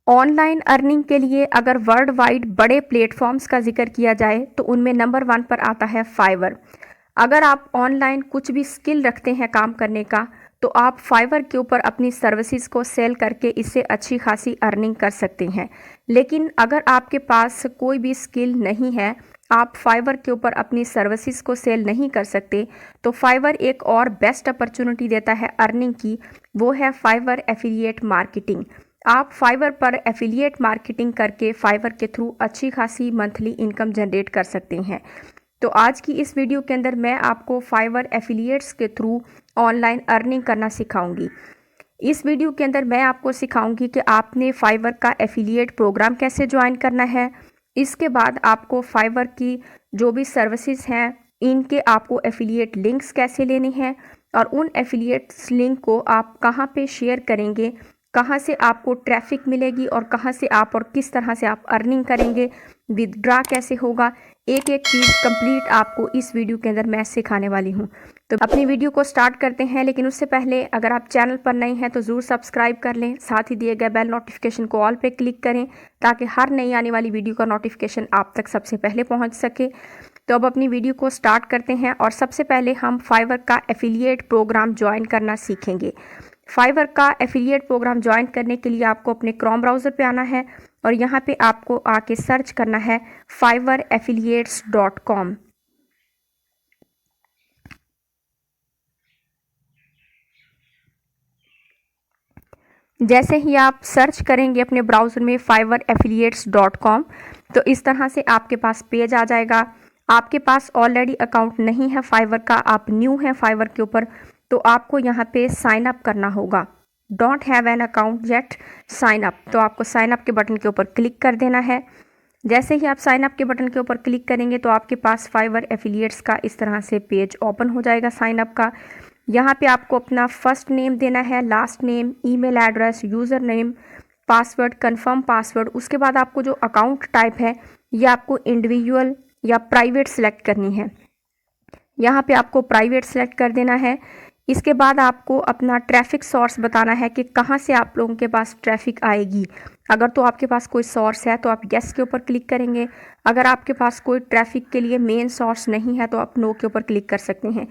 Online earning के लिए अगर वर्ल्ड वाइड बड़े प्लेटफॉर्म्स का जिक्र किया जाए तो उनमें नंबर 1 पर आता है फाइवर। अगर आप ऑनलाइन कुछ भी स्किल रखते हैं काम करने का, तो आप फाइवर के ऊपर अपनी सर्विसेज को सेल करके इससे अच्छी खासी अर्निंग कर सकते हैं। लेकिन अगर आपके पास कोई भी स्किल नहीं है, आप फाइवर के ऊपर अपनी सर्विसेज को सेल नहीं कर सकते, तो फाइवर एक और बेस्ट अपॉर्चुनिटी देता है अर्निंग की, वो है फाइवर एफिलिएट मार्केटिंग। आप फाइवर पर एफिलिएट मार्केटिंग करके फाइवर के थ्रू अच्छी खासी मंथली इनकम जनरेट कर सकते हैं। तो आज की इस वीडियो के अंदर मैं आपको फाइवर एफिलिएट्स के थ्रू ऑनलाइन अर्निंग करना सिखाऊंगी। इस वीडियो के अंदर मैं आपको सिखाऊंगी कि आपने फाइवर का एफिलिएट प्रोग्राम कैसे ज्वाइन करना है। इसके बाद आपको फाइवर की जो भी सर्विसेज हैं, इनके आपको एफिलिएट लिंक्स कैसे लेने हैं और उन एफिलिएट्स लिंक को आप कहाँ पे शेयर करेंगे, कहाँ से आपको ट्रैफिक मिलेगी और कहाँ से आप और किस तरह से आप अर्निंग करेंगे, विदड्रा कैसे होगा, एक एक चीज़ कंप्लीट आपको इस वीडियो के अंदर मैं सिखाने वाली हूँ। तो अपनी वीडियो को स्टार्ट करते हैं, लेकिन उससे पहले अगर आप चैनल पर नए हैं तो ज़रूर सब्सक्राइब कर लें, साथ ही दिए गए बेल नोटिफिकेशन को ऑल पे क्लिक करें ताकि हर नई आने वाली वीडियो का नोटिफिकेशन आप तक सबसे पहले पहुँच सके। तो अब अपनी वीडियो को स्टार्ट करते हैं और सबसे पहले हम फाइवर का एफिलिएट प्रोग्राम ज्वाइन करना सीखेंगे। फाइवर का एफिलिएट प्रोग्राम ज्वाइन करने के लिए आपको अपने क्रोम ब्राउज़र पे आना है और यहाँ पे आपको आके सर्च करना है fivereaffiliates.com। जैसे ही आप सर्च करेंगे अपने ब्राउज़र में fivereaffiliates.com, तो इस तरह से आपके पास पेज आ जाएगा। आपके पास ऑलरेडी अकाउंट नहीं है फाइवर का, आप न्यू हैं फाइवर के ऊपर, तो आपको यहाँ पे साइन अप करना होगा। Don't have an account yet, sign up. तो आपको साइन अप के बटन के ऊपर क्लिक कर देना है। जैसे ही आप साइन अप के बटन के ऊपर क्लिक करेंगे तो आपके पास फाइवर एफिलिएट्स का इस तरह से पेज ओपन हो जाएगा साइन अप का। यहाँ पे आपको अपना फर्स्ट नेम देना है, last name, email address, user name, password, confirm password. उसके बाद आपको जो अकाउंट टाइप है ये आपको इंडिविजुअल या प्राइवेट सेलेक्ट करनी है। यहाँ पे आपको प्राइवेट सेलेक्ट कर देना है। इसके बाद आपको अपना ट्रैफिक सोर्स बताना है कि कहाँ से आप लोगों के पास ट्रैफिक आएगी। अगर तो आपके पास कोई सोर्स है तो आप येस के ऊपर क्लिक करेंगे। अगर आपके पास कोई ट्रैफिक के लिए मेन सोर्स नहीं है तो आप नो के ऊपर क्लिक कर सकते हैं।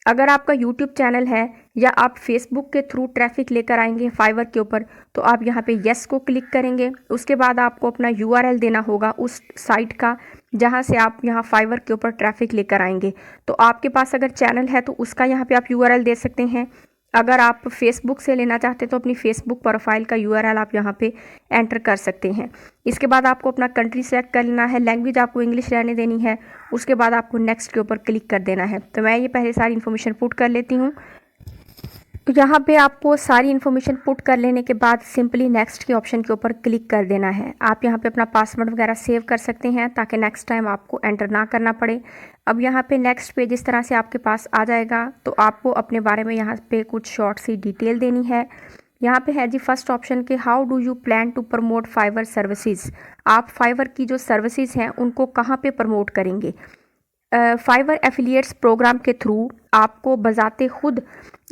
अगर आपका यूट्यूब चैनल है या आप फेसबुक के थ्रू ट्रैफिक लेकर आएंगे फाइवर के ऊपर तो आप यहाँ पे येस को क्लिक करेंगे। उसके बाद आपको अपना यूआरएल देना होगा उस साइट का जहाँ से आप यहाँ फाइवर के ऊपर ट्रैफिक लेकर आएंगे। तो आपके पास अगर चैनल है तो उसका यहाँ पे आप यूआरएल दे सकते हैं। अगर आप फेसबुक से लेना चाहते हैं तो अपनी फेसबुक प्रोफाइल का यूआरएल आप यहाँ पे एंटर कर सकते हैं। इसके बाद आपको अपना कंट्री सेलेक्ट कर लेना है, लैंग्वेज आपको इंग्लिश रहने देनी है। उसके बाद आपको नेक्स्ट के ऊपर क्लिक कर देना है। तो मैं ये पहले सारी इन्फॉर्मेशन पुट कर लेती हूँ। तो यहाँ पे आपको सारी इन्फॉर्मेशन पुट कर लेने के बाद सिंपली नेक्स्ट के ऑप्शन के ऊपर क्लिक कर देना है। आप यहाँ पे अपना पासवर्ड वगैरह सेव कर सकते हैं ताकि नेक्स्ट टाइम आपको एंटर ना करना पड़े। अब यहाँ पे नेक्स्ट पेज इस तरह से आपके पास आ जाएगा। तो आपको अपने बारे में यहाँ पे कुछ शॉर्ट सी डिटेल देनी है। यहाँ पे है जी फर्स्ट ऑप्शन के how do you plan to promote Fiverr services. आप फाइवर की जो सर्विसेज हैं उनको कहाँ पे प्रमोट करेंगे। फाइवर एफिलिएट्स प्रोग्राम के थ्रू आपको बजाते खुद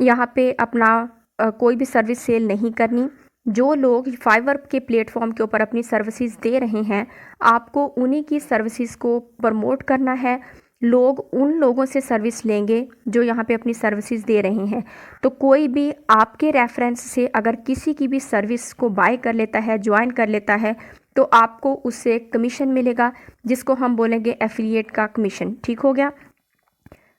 यहाँ पे अपना कोई भी सर्विस सेल नहीं करनी। जो लोग फाइवर के प्लेटफॉर्म के ऊपर अपनी सर्विसेज दे रहे हैं आपको उन्हीं की सर्विसेज को प्रमोट करना है। लोग उन लोगों से सर्विस लेंगे जो यहाँ पे अपनी सर्विसेज दे रहे हैं। तो कोई भी आपके रेफरेंस से अगर किसी की भी सर्विस को बाय कर लेता है, ज्वाइन कर लेता है, तो आपको उससे कमीशन मिलेगा जिसको हम बोलेंगे एफिलिएट का कमीशन। ठीक हो गया।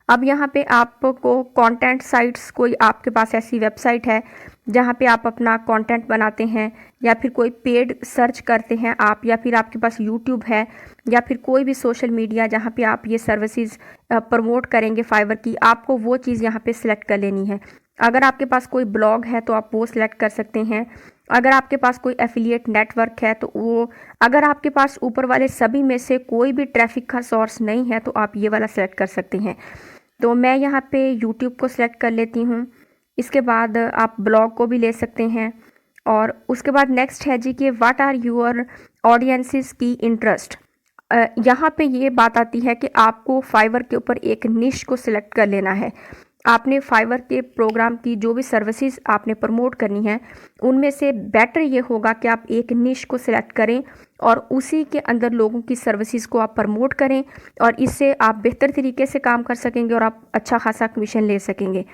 अब यहाँ पे आपको कंटेंट साइट्स, कोई आपके पास ऐसी वेबसाइट है जहाँ पे आप अपना कंटेंट बनाते हैं या फिर कोई पेड सर्च करते हैं आप, या फिर आपके पास यूट्यूब है या फिर कोई भी सोशल मीडिया जहाँ पे आप ये सर्विसेज प्रमोट करेंगे फाइवर की, आपको वो चीज़ यहाँ पे सिलेक्ट कर लेनी है। अगर आपके पास कोई ब्लॉग है तो आप वो सिलेक्ट कर सकते हैं। अगर आपके पास कोई एफिलिएट नेटवर्क है तो वो, अगर आपके पास ऊपर वाले सभी में से कोई भी ट्रैफिक का सोर्स नहीं है तो आप ये वाला सेलेक्ट कर सकते हैं। तो मैं यहाँ पे यूट्यूब को सिलेक्ट कर लेती हूँ। इसके बाद आप ब्लॉग को भी ले सकते हैं और उसके बाद नेक्स्ट है जी कि व्हाट आर यूर ऑडियंसेस की इंटरेस्ट। यहाँ पे ये बात आती है कि आपको फाइवर के ऊपर एक निश को सिलेक्ट कर लेना है। आपने फाइवर के प्रोग्राम की जो भी सर्विसेज आपने प्रमोट करनी है, उनमें से बेटर ये होगा कि आप एक निश को सिलेक्ट करें और उसी के अंदर लोगों की सर्विसेज को आप प्रमोट करें, और इससे आप बेहतर तरीके से काम कर सकेंगे और आप अच्छा खासा कमीशन ले सकेंगे।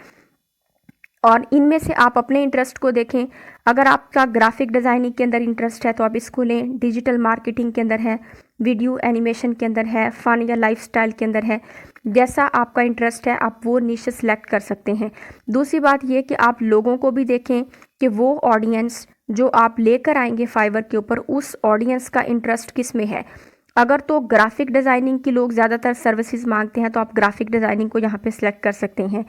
और इनमें से आप अपने इंटरेस्ट को देखें। अगर आपका ग्राफिक डिज़ाइनिंग के अंदर इंटरेस्ट है तो आप इसको लें, डिजिटल मार्केटिंग के अंदर है, वीडियो एनिमेशन के अंदर है, फ़न या लाइफस्टाइल के अंदर है, जैसा आपका इंटरेस्ट है आप वो निश सेलेक्ट कर सकते हैं। दूसरी बात ये कि आप लोगों को भी देखें कि वो ऑडियंस जो आप लेकर आएंगे फाइवर के ऊपर, उस ऑडियंस का इंटरेस्ट किस में है। अगर तो ग्राफिक डिज़ाइनिंग की लोग ज़्यादातर सर्विसेज मांगते हैं तो आप ग्राफिक डिज़ाइनिंग को यहाँ पे सिलेक्ट कर सकते हैं।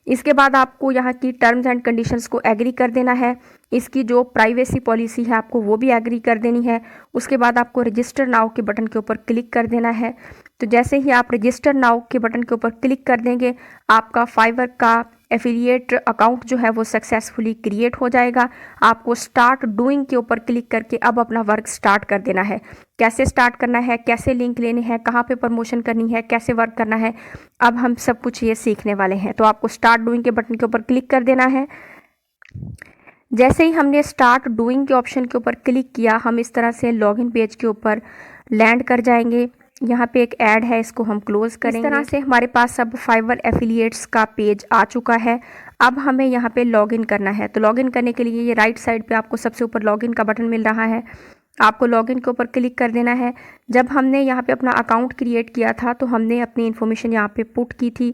इसके बाद आपको यहाँ की टर्म्स एंड कंडीशंस को एग्री कर देना है। इसकी जो प्राइवेसी पॉलिसी है आपको वो भी एग्री कर देनी है। उसके बाद आपको रजिस्टर नाउ के बटन के ऊपर क्लिक कर देना है। तो जैसे ही आप रजिस्टर नाउ के बटन के ऊपर क्लिक कर देंगे, आपका फाइवर का एफिलिएट अकाउंट जो है वो सक्सेसफुली क्रिएट हो जाएगा। आपको स्टार्ट डूइंग के ऊपर क्लिक करके अब अपना वर्क स्टार्ट कर देना है। कैसे स्टार्ट करना है, कैसे लिंक लेने हैं, कहाँ पे प्रमोशन करनी है, कैसे वर्क करना है, अब हम सब कुछ ये सीखने वाले हैं। तो आपको स्टार्ट डूइंग के बटन के ऊपर क्लिक कर देना है। जैसे ही हमने स्टार्ट डूइंग के ऑप्शन के ऊपर क्लिक किया, हम इस तरह से लॉगिन पेज के ऊपर लैंड कर जाएंगे। यहाँ पे एक ऐड है, इसको हम क्लोज करेंगे। इस तरह से हमारे पास अब फाइवर एफिलिएट्स का पेज आ चुका है। अब हमें यहाँ पे लॉगिन करना है। तो लॉगिन करने के लिए ये राइट साइड पे आपको सबसे ऊपर लॉगिन का बटन मिल रहा है, आपको लॉगिन के ऊपर क्लिक कर देना है। जब हमने यहाँ पे अपना अकाउंट क्रिएट किया था तो हमने अपनी इन्फॉर्मेशन यहाँ पे पुट की थी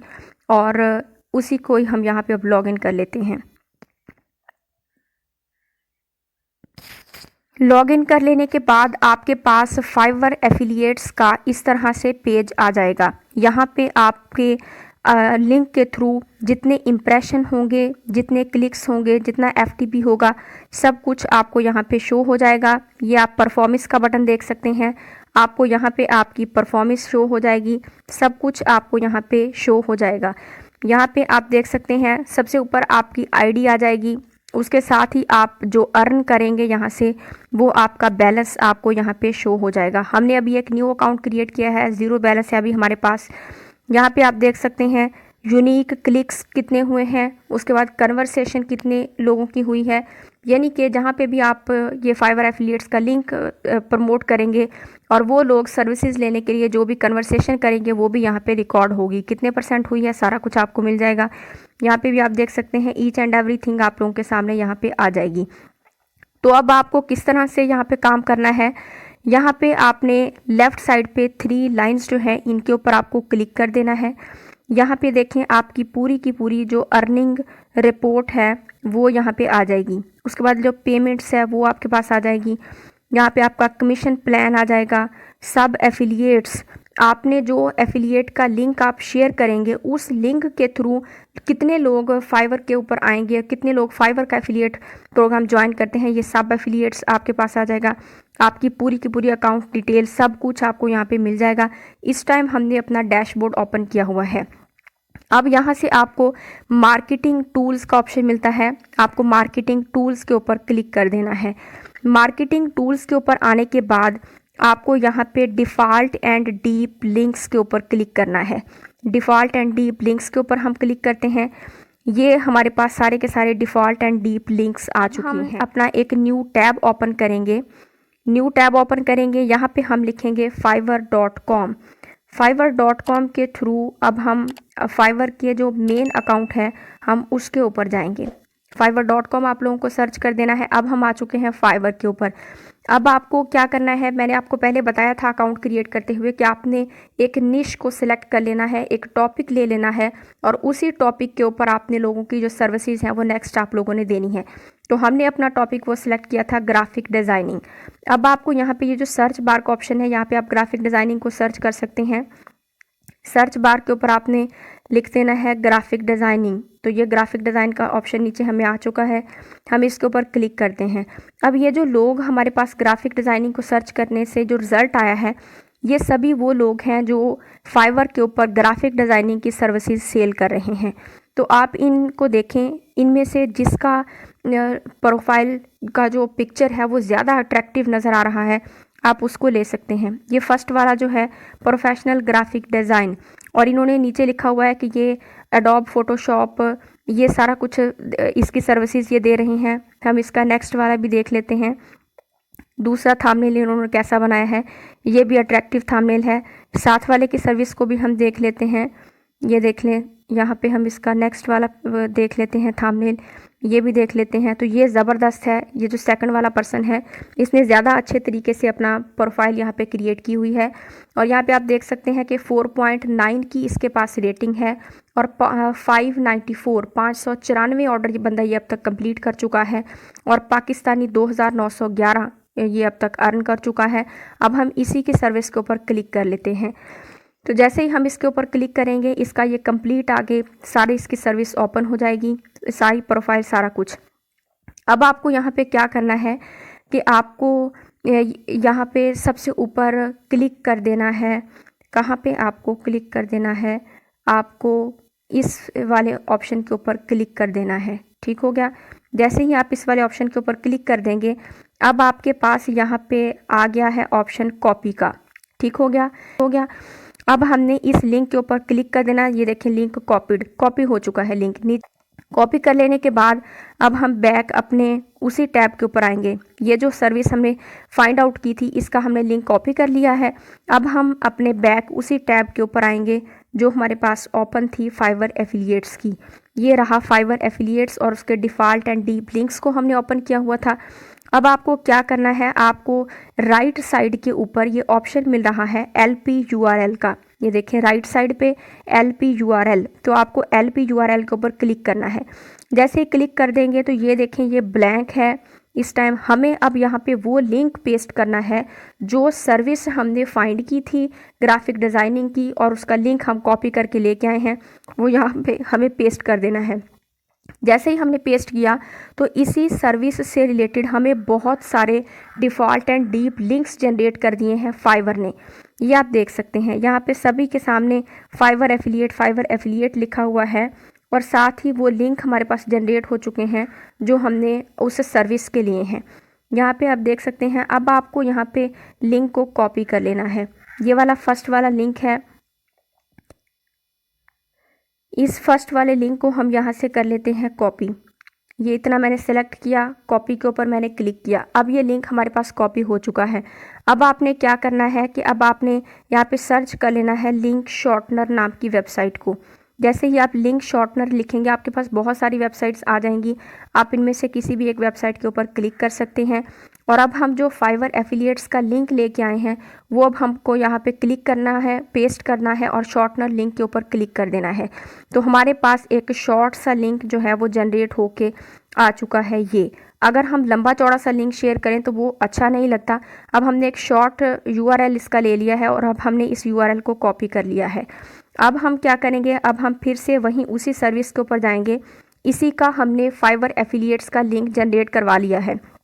और उसी को ही हम यहाँ पे अब लॉगिन कर लेते हैं। लॉगिन कर लेने के बाद आपके पास फाइवर एफिलिएट्स का इस तरह से पेज आ जाएगा। यहाँ पे आपके लिंक के थ्रू जितने इम्प्रेशन होंगे, जितने क्लिक्स होंगे, जितना एफटीपी होगा, सब कुछ आपको यहाँ पे शो हो जाएगा। ये आप परफॉर्मेंस का बटन देख सकते हैं, आपको यहाँ पे आपकी परफॉर्मेंस शो हो जाएगी, सब कुछ आपको यहाँ पे शो हो जाएगा। यहाँ पे आप देख सकते हैं सबसे ऊपर आपकी आईडी आ जाएगी, उसके साथ ही आप जो अर्न करेंगे यहाँ से वो आपका बैलेंस आपको यहाँ पे शो हो जाएगा। हमने अभी एक न्यू अकाउंट क्रिएट किया है, ज़ीरो बैलेंस है अभी हमारे पास। यहाँ पे आप देख सकते हैं यूनिक क्लिक्स कितने हुए हैं, उसके बाद कन्वर्सेशन कितने लोगों की हुई है, यानी कि जहाँ पे भी आप ये फाइवर एफिलिएट्स का लिंक प्रमोट करेंगे और वो लोग सर्विसेज लेने के लिए जो भी कन्वर्सेशन करेंगे वो भी यहाँ पे रिकॉर्ड होगी, कितने % हुई है सारा कुछ आपको मिल जाएगा। यहाँ पे भी आप देख सकते हैं ईच एंड एवरीथिंग आप लोगों के सामने यहाँ पे आ जाएगी। तो अब आपको किस तरह से यहाँ पे काम करना है, यहाँ पे आपने लेफ़्ट साइड पे 3 लाइंस जो है इनके ऊपर आपको क्लिक कर देना है। यहाँ पे देखें आपकी पूरी की पूरी जो अर्निंग रिपोर्ट है वो यहाँ पे आ जाएगी। उसके बाद जो पेमेंट्स है वो आपके पास आ जाएगी। यहाँ पे आपका कमीशन प्लान आ जाएगा, सब एफिलिएट्स, आपने जो एफिलिएट का लिंक आप शेयर करेंगे उस लिंक के थ्रू कितने लोग फाइवर के ऊपर आएंगे, कितने लोग फाइवर का एफिलिएट प्रोग्राम ज्वाइन करते हैं, ये सब एफिलिएट्स आपके पास आ जाएगा। आपकी पूरी की पूरी अकाउंट डिटेल सब कुछ आपको यहाँ पे मिल जाएगा। इस टाइम हमने अपना डैशबोर्ड ओपन किया हुआ है। अब यहाँ से आपको मार्केटिंग टूल्स का ऑप्शन मिलता है, आपको मार्केटिंग टूल्स के ऊपर क्लिक कर देना है। मार्केटिंग टूल्स के ऊपर आने के बाद आपको यहाँ पे डिफ़ॉल्ट एंड डीप लिंक्स के ऊपर क्लिक करना है। डिफ़ॉल्ट एंड डीप लिंक्स के ऊपर हम क्लिक करते हैं, ये हमारे पास सारे के सारे डिफ़ॉल्ट एंड डीप लिंक्स आ चुके हैं। अपना एक न्यू टैब ओपन करेंगे, न्यू टैब ओपन करेंगे, यहाँ पे हम लिखेंगे fiverr.com। fiverr.com के थ्रू अब हम फाइवर के जो मेन अकाउंट है हम उसके ऊपर जाएंगे। fiverr.com आप लोगों को सर्च कर देना है। अब हम आ चुके हैं फाइवर के ऊपर। अब आपको क्या करना है, मैंने आपको पहले बताया था अकाउंट क्रिएट करते हुए कि आपने एक निश को सिलेक्ट कर लेना है, एक टॉपिक ले लेना है और उसी टॉपिक के ऊपर आपने लोगों की जो सर्विसेज हैं वो नेक्स्ट आप लोगों ने देनी है। तो हमने अपना टॉपिक वो सिलेक्ट किया था ग्राफिक डिज़ाइनिंग। अब आपको यहाँ पे ये जो सर्च बार का ऑप्शन है, यहाँ पे आप ग्राफिक डिज़ाइनिंग को सर्च कर सकते हैं। सर्च बार के ऊपर आपने लिख देना है ग्राफिक डिज़ाइनिंग। तो ये ग्राफिक डिज़ाइन का ऑप्शन नीचे हमें आ चुका है, हम इसके ऊपर क्लिक करते हैं। अब ये जो लोग हमारे पास ग्राफिक डिज़ाइनिंग को सर्च करने से जो रिज़ल्ट आया है, ये सभी वो लोग हैं जो फाइवर के ऊपर ग्राफिक डिज़ाइनिंग की सर्विसेज सेल कर रहे हैं। तो आप इनको देखें, इनमें से जिसका प्रोफाइल का जो पिक्चर है वो ज़्यादा अट्रैक्टिव नज़र आ रहा है आप उसको ले सकते हैं। ये फर्स्ट वाला जो है प्रोफेशनल ग्राफिक डिज़ाइन, और इन्होंने नीचे लिखा हुआ है कि ये एडोब फोटोशॉप, ये सारा कुछ इसकी सर्विसेज ये दे रही हैं। हम इसका नेक्स्ट वाला भी देख लेते हैं। दूसरा थंबनेल इन्होंने कैसा बनाया है, ये भी अट्रैक्टिव थंबनेल है। साथ वाले की सर्विस को भी हम देख लेते हैं। ये देख लें, यहाँ पे हम इसका नेक्स्ट वाला देख लेते हैं थंबनेल, ये भी देख लेते हैं। तो ये ज़बरदस्त है। ये जो सेकंड वाला पर्सन है इसने ज़्यादा अच्छे तरीके से अपना प्रोफाइल यहाँ पे क्रिएट की हुई है। और यहाँ पे आप देख सकते हैं कि 4.9 की इसके पास रेटिंग है और 594 ऑर्डर ये बंदा ये अब तक कंप्लीट कर चुका है और पाकिस्तानी 2911 ये अब तक अर्न कर चुका है। अब हम इसी की सर्विस के ऊपर क्लिक कर लेते हैं। तो जैसे ही हम इसके ऊपर क्लिक करेंगे इसका ये कंप्लीट आगे सारी इसकी सर्विस ओपन हो जाएगी, सारी प्रोफाइल सारा कुछ। अब आपको यहाँ पे क्या करना है कि आपको यहाँ पे सबसे ऊपर क्लिक कर देना है। कहाँ पे आपको क्लिक कर देना है, आपको इस वाले ऑप्शन के ऊपर क्लिक कर देना है। ठीक हो गया। जैसे ही आप इस वाले ऑप्शन के ऊपर क्लिक कर देंगे अब आपके पास यहाँ पे आ गया है ऑप्शन कॉपी का। ठीक हो गया। अब हमने इस लिंक के ऊपर क्लिक कर देना। ये देखें लिंक कॉपी हो चुका है लिंक। कॉपी कर लेने के बाद अब हम बैक अपने उसी टैब के ऊपर आएंगे। ये जो सर्विस हमने फाइंड आउट की थी इसका हमने लिंक कॉपी कर लिया है। अब हम अपने बैक उसी टैब के ऊपर आएंगे जो हमारे पास ओपन थी फाइवर एफिलिएट्स की। ये रहा फाइवर एफिलिएट्स और उसके डिफ़ॉल्ट एंड डीप लिंक्स को हमने ओपन किया हुआ था। अब आपको क्या करना है, आपको राइट साइड के ऊपर ये ऑप्शन मिल रहा है LP URL का। ये देखें राइट साइड पे LP URL, तो आपको LP URL के ऊपर क्लिक करना है। जैसे ही क्लिक कर देंगे तो ये देखें ये ब्लैंक है। इस टाइम हमें अब यहाँ पे वो लिंक पेस्ट करना है जो सर्विस हमने फाइंड की थी ग्राफिक डिज़ाइनिंग की, और उसका लिंक हम कॉपी करके लेके आए हैं, वो यहाँ पे हमें पेस्ट कर देना है। जैसे ही हमने पेस्ट किया तो इसी सर्विस से रिलेटेड हमें बहुत सारे default and deep links generate कर दिए हैं फाइवर ने। ये आप देख सकते हैं यहाँ पे सभी के सामने फाइवर एफिलिएट लिखा हुआ है और साथ ही वो लिंक हमारे पास जनरेट हो चुके हैं जो हमने उस सर्विस के लिए हैं। यहाँ पे आप देख सकते हैं। अब आपको यहाँ पे लिंक को कॉपी कर लेना है। ये वाला फर्स्ट वाला लिंक है, इस फर्स्ट वाले लिंक को हम यहाँ से कर लेते हैं कॉपी। ये इतना मैंने सेलेक्ट किया, कॉपी के ऊपर मैंने क्लिक किया। अब ये लिंक हमारे पास कॉपी हो चुका है। अब आपने क्या करना है कि अब आपने यहाँ पे सर्च कर लेना है लिंक शॉर्टनर नाम की वेबसाइट को। जैसे ही आप लिंक शॉर्टनर लिखेंगे आपके पास बहुत सारी वेबसाइट्स आ जाएंगी। आप इनमें से किसी भी एक वेबसाइट के ऊपर क्लिक कर सकते हैं। और अब हम जो फाइवर एफिलिएट्स का लिंक लेके आए हैं वो अब हमको यहाँ पे क्लिक करना है, पेस्ट करना है और शॉर्टनर लिंक के ऊपर क्लिक कर देना है। तो हमारे पास एक शॉर्ट सा लिंक जो है वो जनरेट होके आ चुका है। ये अगर हम लंबा चौड़ा सा लिंक शेयर करें तो वो अच्छा नहीं लगता। अब हमने एक शॉर्ट URL इसका ले लिया है और अब हमने इस URL को कॉपी कर लिया है। अब हम क्या करेंगे, अब हम फिर से वहीं उसी सर्विस के ऊपर जाएंगे। इसी का हमने फाइवर एफिलिएट्स का लिंक जनरेट करवा लिया है।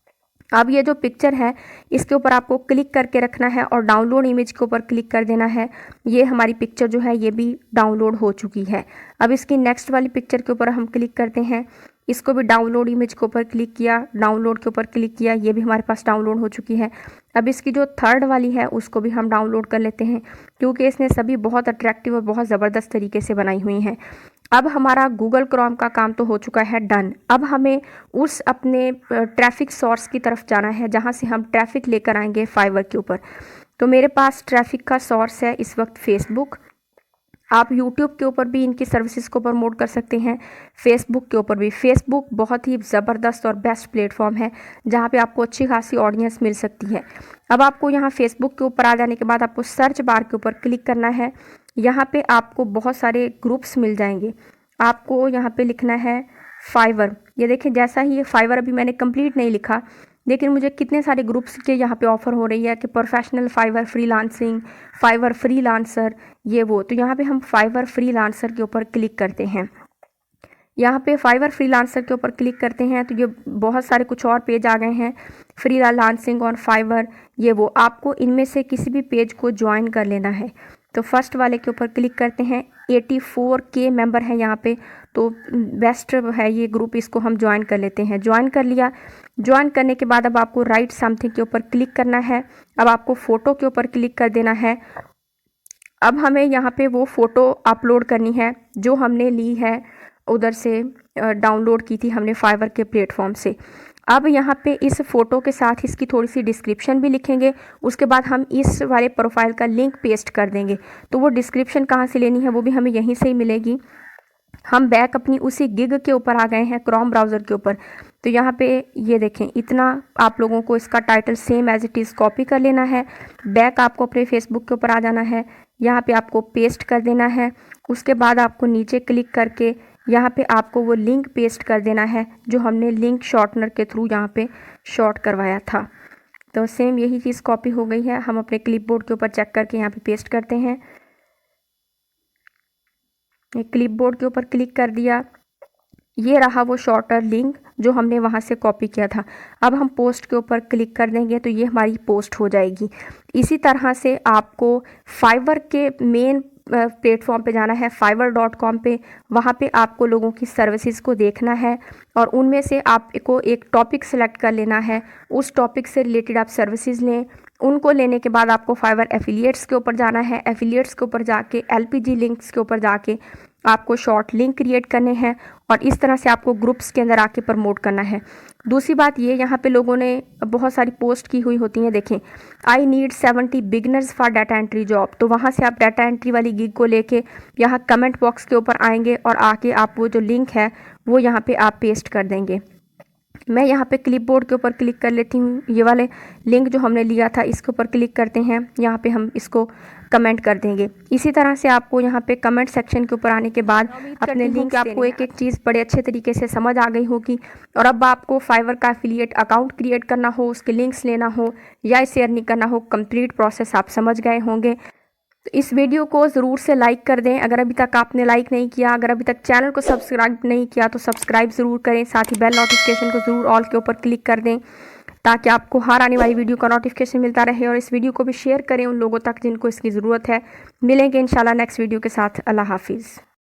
अब ये जो पिक्चर है इसके ऊपर आपको क्लिक करके रखना है और डाउनलोड इमेज के ऊपर क्लिक कर देना है। ये हमारी पिक्चर जो है ये भी डाउनलोड हो चुकी है। अब इसकी नेक्स्ट वाली पिक्चर के ऊपर हम क्लिक करते हैं। इसको भी डाउनलोड इमेज के ऊपर क्लिक किया, डाउनलोड के ऊपर क्लिक किया, ये भी हमारे पास डाउनलोड हो चुकी है। अब इसकी जो थर्ड वाली है उसको भी हम डाउनलोड कर लेते हैं क्योंकि इसने सभी बहुत अट्रैक्टिव और बहुत ज़बरदस्त तरीके से बनाई हुई हैं। अब हमारा गूगल क्रोम का काम तो हो चुका है डन। अब हमें उस अपने ट्रैफिक सोर्स की तरफ जाना है जहाँ से हम ट्रैफिक लेकर आएंगे फाइवर के ऊपर। तो मेरे पास ट्रैफिक का सोर्स है इस वक्त फेसबुक। आप यूट्यूब के ऊपर भी इनकी सर्विसेज को प्रमोट कर सकते हैं, फेसबुक के ऊपर भी। फेसबुक बहुत ही ज़बरदस्त और बेस्ट प्लेटफॉर्म है जहाँ पे आपको अच्छी खासी ऑडियंस मिल सकती है। अब आपको यहाँ फेसबुक के ऊपर आ जाने के बाद आपको सर्च बार के ऊपर क्लिक करना है। यहाँ पे आपको बहुत सारे ग्रुप्स मिल जाएंगे। आपको यहाँ पे लिखना है फाइवर। ये देखें जैसा ही ये फाइवर अभी मैंने कंप्लीट नहीं लिखा लेकिन मुझे कितने सारे ग्रुप्स के यहाँ पे ऑफ़र हो रही है कि professional Fiverr freelancing, Fiverr freelancer, ये वो। तो यहाँ पे हम फाइवर फ्रीलांसर के ऊपर क्लिक करते हैं। यहाँ पे फाइवर फ्रीलांसर के ऊपर क्लिक करते हैं तो ये बहुत सारे कुछ और पेज आ गए हैं, फ्रीलांसिंग और फाइवर, ये वो। आपको इनमें से किसी भी पेज को ज्वाइन कर लेना है। तो फर्स्ट वाले के ऊपर क्लिक करते हैं। 84K मेंबर है यहाँ पे, तो बेस्ट है ये ग्रुप, इसको हम ज्वाइन कर लेते हैं। ज्वाइन कर लिया। ज्वाइन करने के बाद अब आपको राइट समथिंग के ऊपर क्लिक करना है। अब आपको फ़ोटो के ऊपर क्लिक कर देना है। अब हमें यहाँ पे वो फ़ोटो अपलोड करनी है जो हमने ली है उधर से, डाउनलोड की थी हमने फाइवर के प्लेटफॉर्म से। अब यहाँ पे इस फ़ोटो के साथ इसकी थोड़ी सी डिस्क्रिप्शन भी लिखेंगे। उसके बाद हम इस वाले प्रोफाइल का लिंक पेस्ट कर देंगे। तो वो डिस्क्रिप्शन कहाँ से लेनी है वो भी हमें यहीं से ही मिलेगी। हम बैक अपनी उसी गिग के ऊपर आ गए हैं, क्रोम ब्राउज़र के ऊपर। तो यहाँ पे ये देखें, इतना आप लोगों को इसका title same as it is copy कर लेना है। बैक आपको अपने फेसबुक के ऊपर आ जाना है, यहाँ पे आपको पेस्ट कर देना है। उसके बाद आपको नीचे क्लिक करके यहाँ पे आपको वो लिंक पेस्ट कर देना है जो हमने लिंक शॉर्टनर के थ्रू यहाँ पे शॉर्ट करवाया था। तो सेम यही चीज़ कॉपी हो गई है। हम अपने क्लिपबोर्ड के ऊपर चेक करके यहाँ पे पेस्ट करते हैं। क्लिपबोर्ड के ऊपर क्लिक कर दिया, ये रहा वो शॉर्टर लिंक जो हमने वहाँ से कॉपी किया था। अब हम पोस्ट के ऊपर क्लिक कर देंगे तो ये हमारी पोस्ट हो जाएगी। इसी तरह से आपको फाइवर के मेन प्लेटफॉर्म पे जाना है, fiverr.com पे। वहाँ पे आपको लोगों की सर्विसेज को देखना है और उनमें से आपको एक टॉपिक सेलेक्ट कर लेना है। उस टॉपिक से रिलेटेड आप सर्विसेज लें। उनको लेने के बाद आपको फाइवर एफिलिएट्स के ऊपर जाना है। एफिलिएट्स के ऊपर जाके LPG लिंक्स के ऊपर जाके आपको शॉर्ट लिंक क्रिएट करने हैं और इस तरह से आपको ग्रुप्स के अंदर आके प्रमोट करना है। दूसरी बात ये, यहाँ पे लोगों ने बहुत सारी पोस्ट की हुई होती हैं। देखें, I need 70 beginners for data entry job. तो वहाँ से आप डाटा एंट्री वाली गिग को लेके यहाँ कमेंट बॉक्स के ऊपर आएंगे और आके आप वो जो लिंक है वो यहाँ पे आप पेस्ट कर देंगे। मैं यहाँ पे क्लिपबोर्ड के ऊपर क्लिक कर लेती हूँ। ये वाले लिंक जो हमने लिया था इसके ऊपर क्लिक करते हैं, यहाँ पे हम इसको कमेंट कर देंगे। इसी तरह से आपको यहाँ पे कमेंट सेक्शन के ऊपर आने के बाद अपने लिंक, आपको एक एक चीज़ बड़े अच्छे तरीके से समझ आ गई होगी। और अब आपको फाइवर का एफिलिएट अकाउंट क्रिएट करना हो, उसके लिंक्स लेना हो या शेयर नहीं करना हो, कंप्लीट प्रोसेस आप समझ गए होंगे। तो इस वीडियो को ज़रूर से लाइक कर दें अगर अभी तक आपने लाइक नहीं किया। अगर अभी तक चैनल को सब्सक्राइब नहीं किया तो सब्सक्राइब ज़रूर करें। साथ ही बेल नोटिफिकेशन को ज़रूर ऑल के ऊपर क्लिक कर दें ताकि आपको हर आने वाली वीडियो का नोटिफिकेशन मिलता रहे। और इस वीडियो को भी शेयर करें उन लोगों तक जिनको इसकी ज़रूरत है। मिलेंगे इंशाल्लाह नेक्स्ट वीडियो के साथ। अल्लाह हाफिज़।